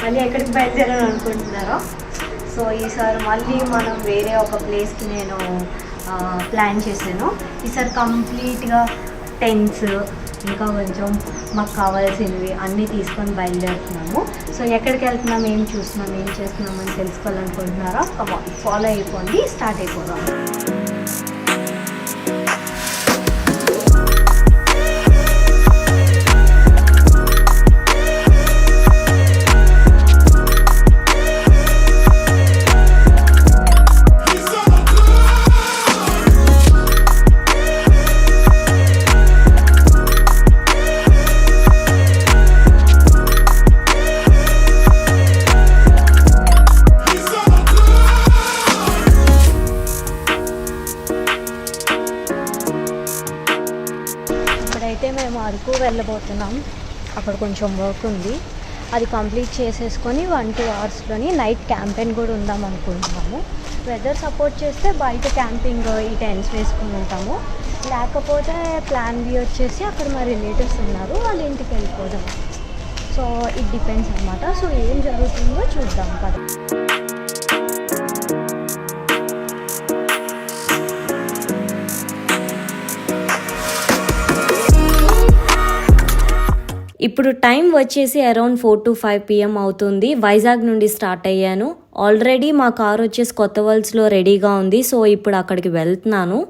మళ్ళీ ఎక్కడికి బయలుదేరాలని అనుకుంటున్నారో. సో ఈసారి మళ్ళీ మనం వేరే ఒక ప్లేస్కి నేను ప్లాన్ చేశాను. ఈసారి కంప్లీట్గా టెంట్స్ ఇంకా కొంచెం మాకు కావాల్సినవి అన్నీ తీసుకొని బయలుదేరుతున్నాము. సో ఎక్కడికి వెళ్తున్నాం, ఏం చూస్తున్నాం, ఏం చేస్తున్నాం అని తెలుసుకోవాలనుకుంటున్నారా? ఫాలో అయిపోండి, స్టార్ట్ అయిపోదాం. అయితే మేము అరకు వెళ్ళబోతున్నాం. అక్కడ కొంచెం వర్క్ ఉంది, అది కంప్లీట్ చేసేసుకొని 1-2 అవర్స్లోని నైట్ క్యాంపెయిన్ కూడా ఉందాం అనుకుంటున్నాము. వెదర్ సపోర్ట్ చేస్తే బయట క్యాంపింగ్ ఈ టెంట్స్ వేసుకుని ఉంటాము, లేకపోతే ప్లాన్ బి వచ్చేసి అక్కడ మా రిలేటివ్స్ ఉన్నారు, వాళ్ళ ఇంటికి వెళ్ళిపోదాం. సో ఇట్ డిపెండ్స్ అనమాట. సో ఏం జరుగుతుందో చూద్దాం కదా. ఇప్పుడు టైం వచ్చేసి అరౌండ్ 4 to 5 PM అవుతుంది. వైజాగ్ నుండి స్టార్ట్ అయ్యాను. ఆల్రెడీ మా కార్ వచ్చేసి కొత్త వల్స్లో రెడీగా ఉంది. సో ఇప్పుడు అక్కడికి వెళ్తున్నాను.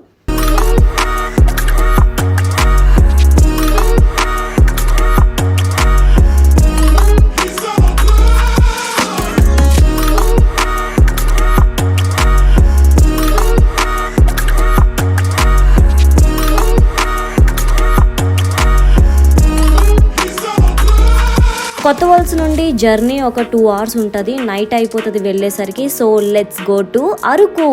కొత్త వల్స్ నుండి జర్నీ ఒక 2 hours ఉంటుంది. నైట్ అయిపోతుంది వెళ్ళేసరికి. So let's go to Araku.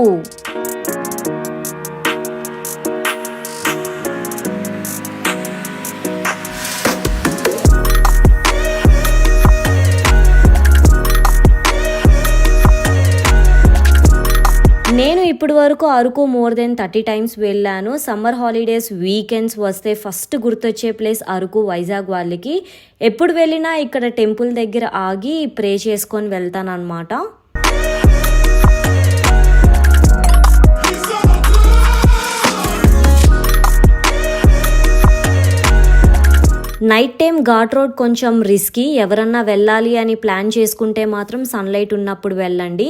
నేను ఇప్పటి వరకు అరకు మోర్ దెన్ 30 times వెళ్ళాను. సమ్మర్ హాలిడేస్ వీకెండ్స్ వస్తే ఫస్ట్ గుర్తొచ్చే ప్లేస్ అరకు వైజాగ్ వాళ్ళకి. ఎప్పుడు వెళ్ళినా ఇక్కడ టెంపుల్ దగ్గర ఆగి ప్రే చేసుకొని వెళ్తానన్నమాట. నైట్ టైం ఘాట్ రోడ్ కొంచెం రిస్కీ. ఎవరన్నా వెళ్ళాలి అని ప్లాన్ చేసుకుంటే మాత్రం సన్లైట్ ఉన్నప్పుడు వెళ్ళండి.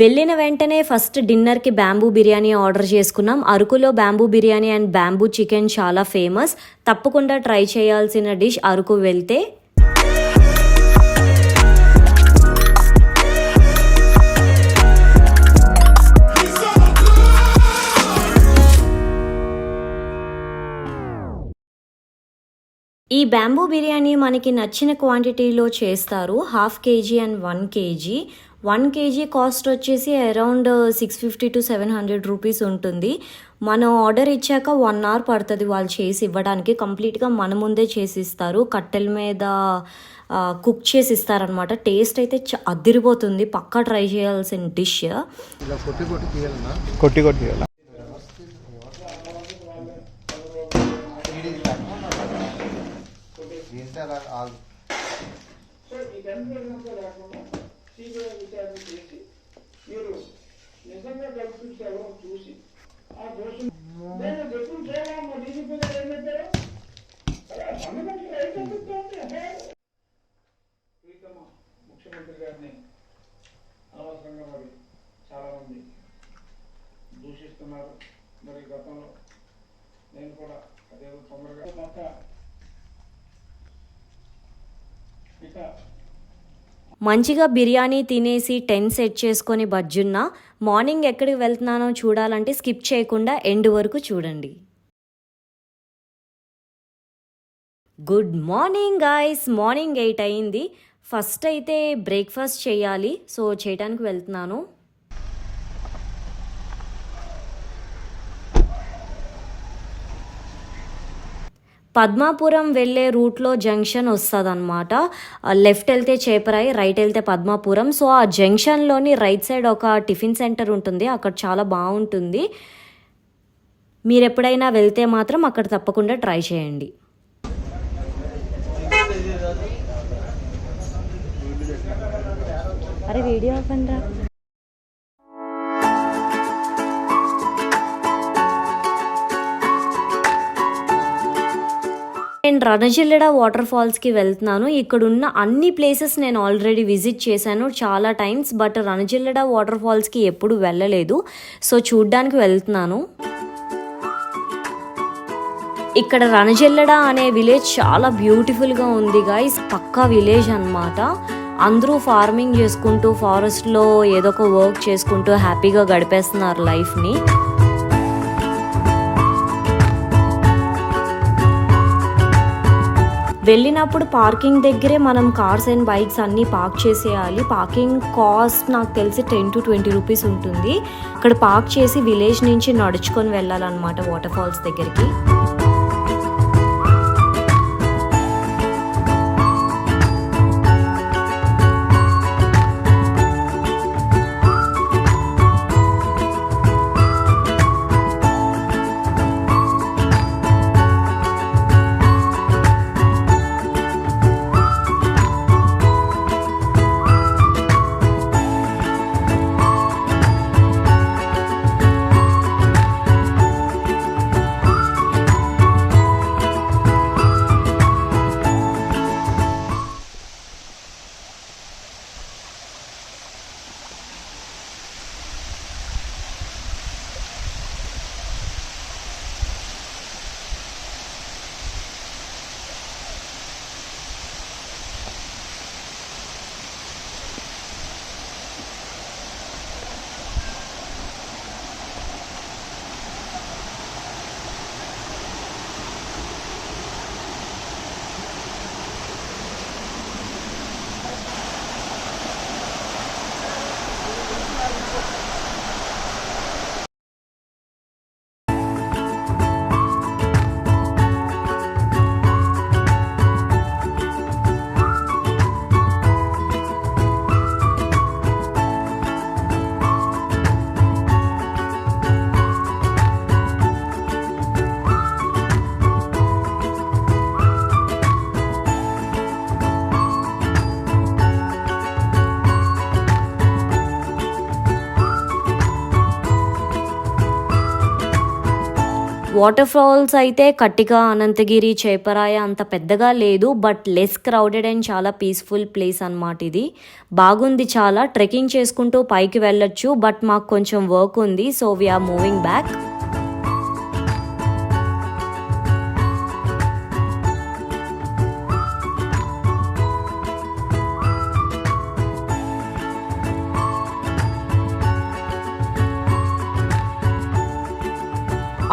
వెళ్ళిన వెంటనే ఫస్ట్ డిన్నర్కి బ్యాంబూ బిర్యానీ ఆర్డర్ చేసుకున్నాం. అరకులో bamboo biryani and bamboo chicken చాలా ఫేమస్. తప్పకుండా ట్రై చేయాల్సిన డిష్ అరకు వెళ్తే. ఈ బ్యాంబూ బిర్యానీ మనకి నచ్చిన క్వాంటిటీలో చేస్తారు. 1/2 kg and 1 kg. 1 kg cost వచ్చేసి అరౌండ్ 650 to 700 రూపీస్ ఉంటుంది. మనం ఆర్డర్ ఇచ్చాక 1 hour పడుతుంది వాళ్ళు చేసి ఇవ్వడానికి. కంప్లీట్గా మన ముందే చేసి ఇస్తారు. కట్టెల మీద కుక్ చేసి ఇస్తారనమాట. టేస్ట్ అయితే అదిరిపోతుంది. పక్కా ట్రై చేయాల్సిన డిష్. ముఖ్యమంత్రి గారిని అనవసరంగా మరి చాలా మంది దూషిస్తున్నారు. మరి గతంలో నేను కూడా అదే తొందరగా ఇక మంచిగా బిర్యానీ తినేసి టెంట్ సెట్ చేసుకొని బజ్జున్నా. మార్నింగ్ ఎక్కడికి వెళ్తున్నానో చూడాలంటే స్కిప్ చేయకుండా ఎండ్ వరకు చూడండి. Good morning guys. మార్నింగ్ 8 అయింది. ఫస్ట్ అయితే బ్రేక్ఫాస్ట్ చేయాలి. సో చేయడానికి వెళ్తున్నాను. పద్మాపురం వెళ్ళే రూట్లో జంక్షన్ వస్తుంది అనమాట. లెఫ్ట్ వెళ్తే చేపరాయి, రైట్ వెళ్తే పద్మాపురం. సో ఆ జంక్షన్లోని రైట్ సైడ్ ఒక టిఫిన్ సెంటర్ ఉంటుంది, అక్కడ చాలా బాగుంటుంది. మీరు ఎప్పుడైనా వెళ్తే మాత్రం అక్కడ తప్పకుండా ట్రై చేయండి. అరే వీడియో ఆపండ్రా. నేను రణజిల్లెడ వాటర్ ఫాల్స్కి వెళ్తున్నాను. ఇక్కడ ఉన్న అన్ని ప్లేసెస్ నేను ఆల్రెడీ విజిట్ చేశాను చాలా టైమ్స్, బట్ రణజిల్లెడ వాటర్ ఫాల్స్కి ఎప్పుడు వెళ్ళలేదు. సో చూడ్డానికి వెళ్తున్నాను. ఇక్కడ రణజిల్లెడ అనే విలేజ్ చాలా బ్యూటిఫుల్గా ఉంది గైస్. పక్కా విలేజ్ అన్నమాట. అందరూ ఫార్మింగ్ చేసుకుంటూ ఫారెస్ట్లో ఏదో ఒక వర్క్ చేసుకుంటూ హ్యాపీగా గడిపేస్తున్నారు లైఫ్ని. వెళ్ళినప్పుడు పార్కింగ్ దగ్గరే మనం కార్స్ అండ్ బైక్స్ అన్నీ పార్క్ చేసేయాలి. పార్కింగ్ కాస్ట్ నాకు తెలిసి 10 to 20 రూపీస్ ఉంటుంది. అక్కడ పార్క్ చేసి విలేజ్ నుంచి నడుచుకొని వెళ్ళాలన్నమాట వాటర్ ఫాల్స్ దగ్గరికి. వాటర్ ఫాల్స్ అయితే కట్టిగా, అనంతగిరి, చేపరాయ అంత పెద్దగా లేదు, బట్ లెస్ క్రౌడెడ్ అండ్ చాలా పీస్ఫుల్ ప్లేస్ అన్నమాట. ఇది బాగుంది చాలా. ట్రెక్కింగ్ చేసుకుంటూ పైకి వెళ్ళొచ్చు, బట్ మాకు కొంచెం వర్క్ ఉంది, సో వీఆర్ మూవింగ్ బ్యాక్.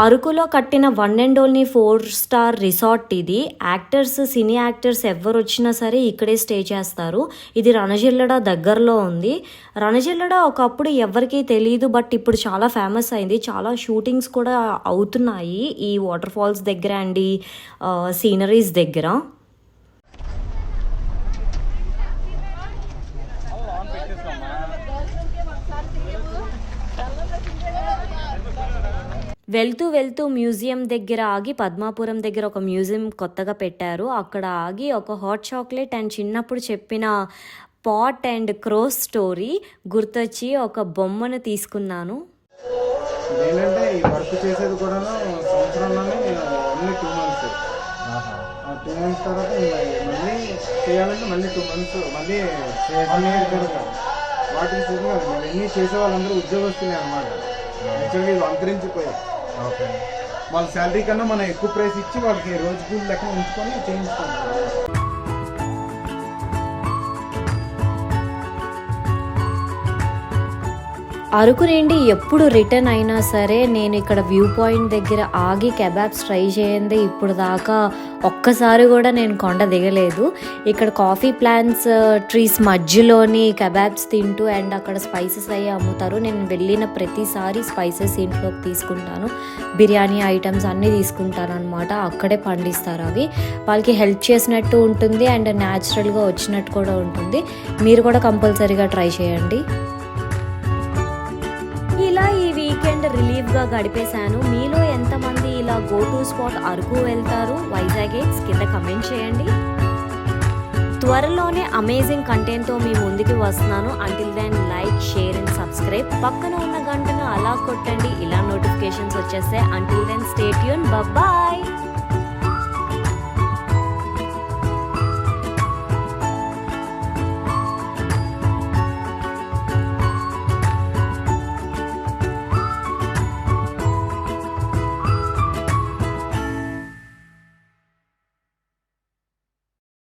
అరకులో కట్టిన one and only 4-star resort ఇది. యాక్టర్స్, సినీ యాక్టర్స్ ఎవరు వచ్చినా సరే ఇక్కడే స్టే చేస్తారు. ఇది రణజిల్లెడ దగ్గరలో ఉంది. రణజిల్లెడ ఒకప్పుడు ఎవరికీ తెలియదు, బట్ ఇప్పుడు చాలా ఫేమస్ అయింది. చాలా షూటింగ్స్ కూడా అవుతున్నాయి ఈ వాటర్ ఫాల్స్ దగ్గర అండ్ ఈ సీనరీస్ దగ్గర. వెళ్తూ వెళ్తూ మ్యూజియం దగ్గర ఆగి, పద్మాపురం దగ్గర ఒక మ్యూజియం కొత్తగా పెట్టారు, అక్కడ ఆగి ఒక హాట్ చాక్లెట్ అండ్ చిన్నప్పుడు చెప్పిన పాట్ అండ్ క్రో స్టోరీ గుర్తొచ్చి ఒక బొమ్మను తీసుకున్నాను. ఏంటంటే ఈ వర్క్ చేసేది కూడా సంవత్సరంలోనే ఓన్లీ 2 months. 2 months తర్వాత మళ్ళీ చేయాలంటే మళ్ళీ 2 months మళ్ళీ వాటికి మేము ఎన్ని చేసే వాళ్ళందరూ ఉద్యోగస్తులే అన్నమాట. యాక్చువల్గా ఇది అంతరించిపోయాయి. వాళ్ళ శాలరీ కన్నా మనం ఎక్కువ ప్రైస్ ఇచ్చి వాళ్ళకి రోజు కూలి లెక్క ఉంచుకొని చేయించుకుంటాం. అరకు నుండి ఎప్పుడు రిటర్న్ అయినా సరే నేను ఇక్కడ వ్యూ పాయింట్ దగ్గర ఆగి కెబాబ్స్ ట్రై చేయండి ఇప్పుడు దాకా ఒక్కసారి కూడా నేను కొండ దిగలేదు. ఇక్కడ కాఫీ ప్లాంట్స్ ట్రీస్ మధ్యలోని కెబాబ్స్ తింటూ అండ్ అక్కడ స్పైసెస్ అయ్యి అమ్ముతారు. నేను వెళ్ళిన ప్రతిసారి స్పైసెస్ ఇంట్లోకి తీసుకుంటాను, బిర్యానీ ఐటమ్స్ అన్నీ తీసుకుంటాను అనమాట. అక్కడే పండిస్తారు అవి. వాళ్ళకి హెల్ప్ చేసినట్టు ఉంటుంది అండ్ న్యాచురల్గా వచ్చినట్టు కూడా ఉంటుంది. మీరు కూడా కంపల్సరీగా ట్రై చేయండి. ఇలా ఈ వీకెండ్ రిలీఫ్గా గడిపేశాను. మీలో ఎంతమంది ఇలా గో టు స్పాట్ అరకు వెళ్తారు వైజాగ్ కింద కమెంట్ చేయండి. త్వరలోనే అమేజింగ్ కంటెంట్తో మీ ముందుకు వస్తున్నాను. Until then like, share and subscribe. పక్కన ఉన్న గంటను అలా కొట్టండి, ఇలా నోటిఫికేషన్స్ వచ్చేస్తాయి. Until then stay tune, bye.